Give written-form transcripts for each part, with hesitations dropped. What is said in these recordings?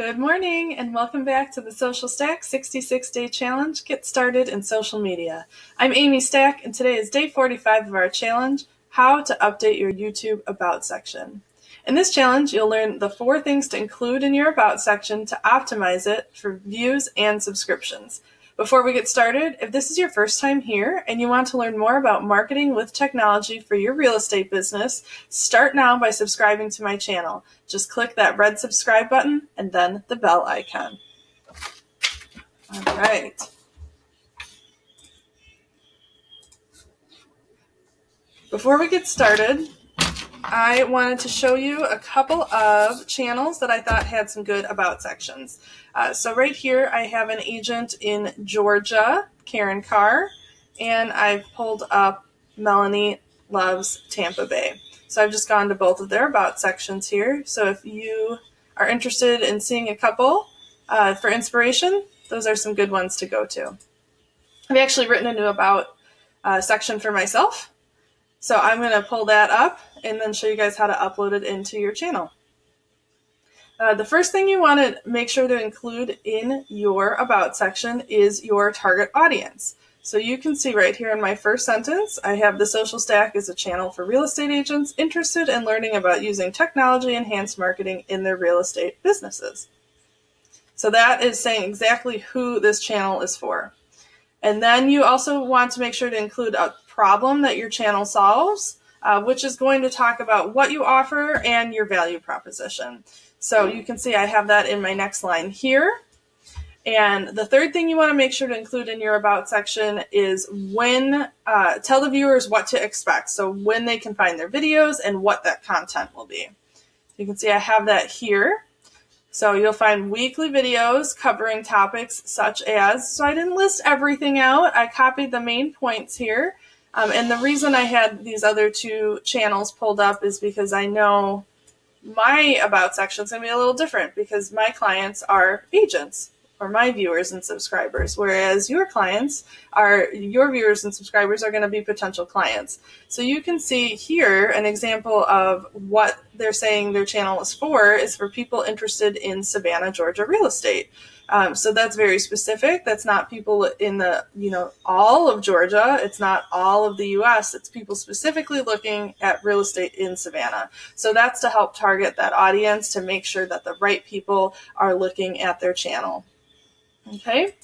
Good morning and welcome back to the Social Stack 66-Day Challenge. Get started in social media. I'm Amy Stack and today is day 45 of our challenge, how to update your YouTube About section. In this challenge, you'll learn the 4 things to include in your About section to optimize it for views and subscriptions. Before we get started, if this is your first time here and you want to learn more about marketing with technology for your real estate business, start now by subscribing to my channel. Just click that red subscribe button and then the bell icon. All right. Before we get started, I wanted to show you a couple of channels that I thought had some good About sections. So right here I have an agent in Georgia, Karen Carr, and I've pulled up Melanie Loves Tampa Bay. So I've just gone to both of their About sections here. So if you are interested in seeing a couple for inspiration, those are some good ones to go to. I've actually written a new About section for myself. So I'm going to pull that up and then show you guys how to upload it into your channel. The first thing you want to make sure to include in your About section is your target audience. So you can see right here in my first sentence, I have the Social Stack is a channel for real estate agents interested in learning about using technology-enhanced marketing in their real estate businesses. So that is saying exactly who this channel is for. And then you also want to make sure to include a problem that your channel solves, which is going to talk about what you offer and your value proposition. So you can see I have that in my next line here. And the third thing you want to make sure to include in your About section is tell the viewers what to expect. So when they can find their videos and what that content will be. You can see I have that here. So you'll find weekly videos covering topics such as, so I didn't list everything out, I copied the main points here. And the reason I had these other 2 channels pulled up is because I know my About section is going to be a little different because my clients are agents or my viewers and subscribers, whereas your viewers and subscribers are going to be potential clients. So you can see here an example of what they're saying their channel is for people interested in Savannah, Georgia real estate. So that's very specific. That's not people in all of Georgia. It's not all of the U.S. It's people specifically looking at real estate in Savannah. So that's to help target that audience to make sure that the right people are looking at their channel. Okay.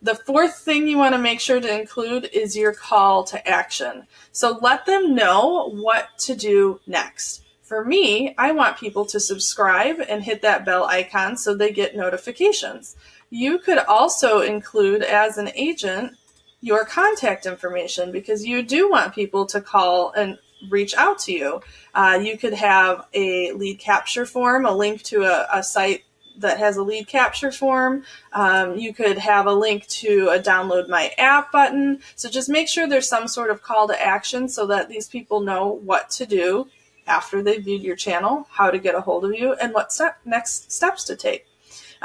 The 4th thing you want to make sure to include is your call to action. So let them know what to do next. For me, I want people to subscribe and hit that bell icon so they get notifications. You could also include, as an agent, your contact information because you do want people to call and reach out to you. You could have a lead capture form, a link to a site that has a lead capture form. You could have a link to a download my app button. So just make sure there's some sort of call to action so that these people know what to do after they've viewed your channel, how to get a hold of you, and what next steps to take.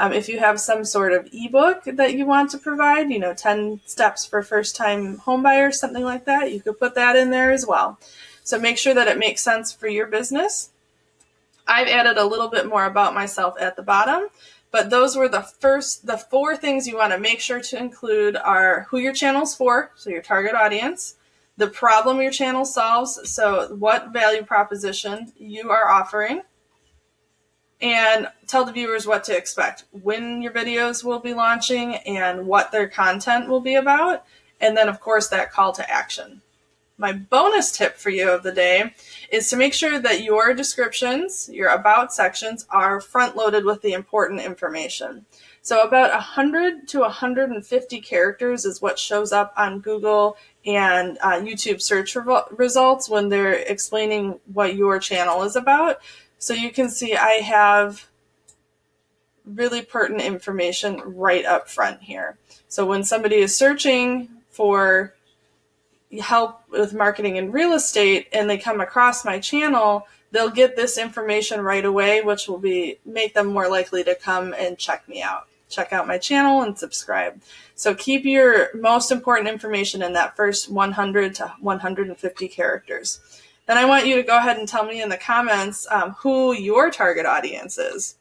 If you have some sort of ebook that you want to provide, 10 steps for first-time homebuyers, something like that, you could put that in there as well. So make sure that it makes sense for your business. I've added a little bit more about myself at the bottom, but those were the 4 things you want to make sure to include are who your channel's for, so your target audience, the problem your channel solves, so what value proposition you are offering, and tell the viewers what to expect, when your videos will be launching and what their content will be about, and then of course that call to action. My bonus tip for you of the day is to make sure that your descriptions, your About sections, are front-loaded with the important information. So about 100 to 150 characters is what shows up on Google and YouTube search results when they're explaining what your channel is about. So you can see I have really pertinent information right up front here. So when somebody is searching for help with marketing in real estate and they come across my channel, they'll get this information right away, which will make them more likely to come and check me out. Check out my channel and subscribe. So keep your most important information in that first 100 to 150 characters. Then I want you to go ahead and tell me in the comments who your target audience is.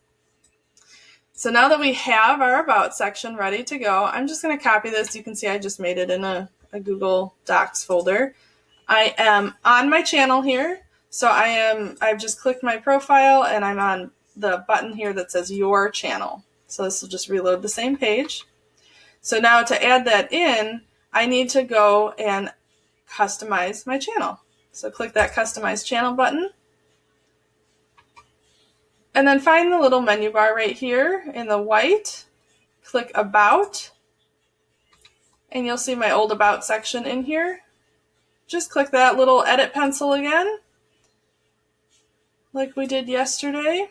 So now that we have our About section ready to go, I'm just going to copy this. You can see I just made it in a Google Docs folder. I am on my channel here. So I've just clicked my profile and I'm on the button here that says Your Channel. So this will just reload the same page. So now to add that in, I need to go and customize my channel. So click that Customize Channel button. And then find the little menu bar right here in the white. Click About. And you'll see my old About section in here. Just click that little edit pencil again, like we did yesterday.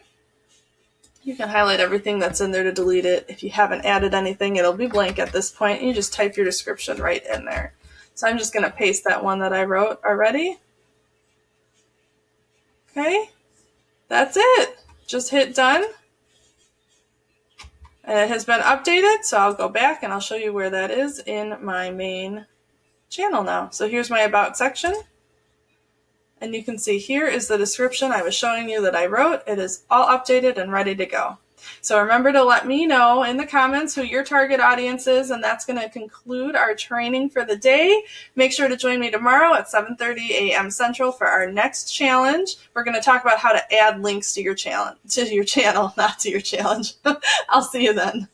You can highlight everything that's in there to delete it. If you haven't added anything, it'll be blank at this point. You just type your description right in there. So I'm just going to paste that one that I wrote already. Okay, that's it. Just hit done. And it has been updated, so I'll go back and I'll show you where that is in my main channel now. So here's my About section. And you can see here is the description I was showing you that I wrote. It is all updated and ready to go. So remember to let me know in the comments who your target audience is, and that's going to conclude our training for the day. Make sure to join me tomorrow at 7:30 a.m. Central for our next challenge. We're going to talk about how to add links to your channel, not to your challenge. I'll see you then.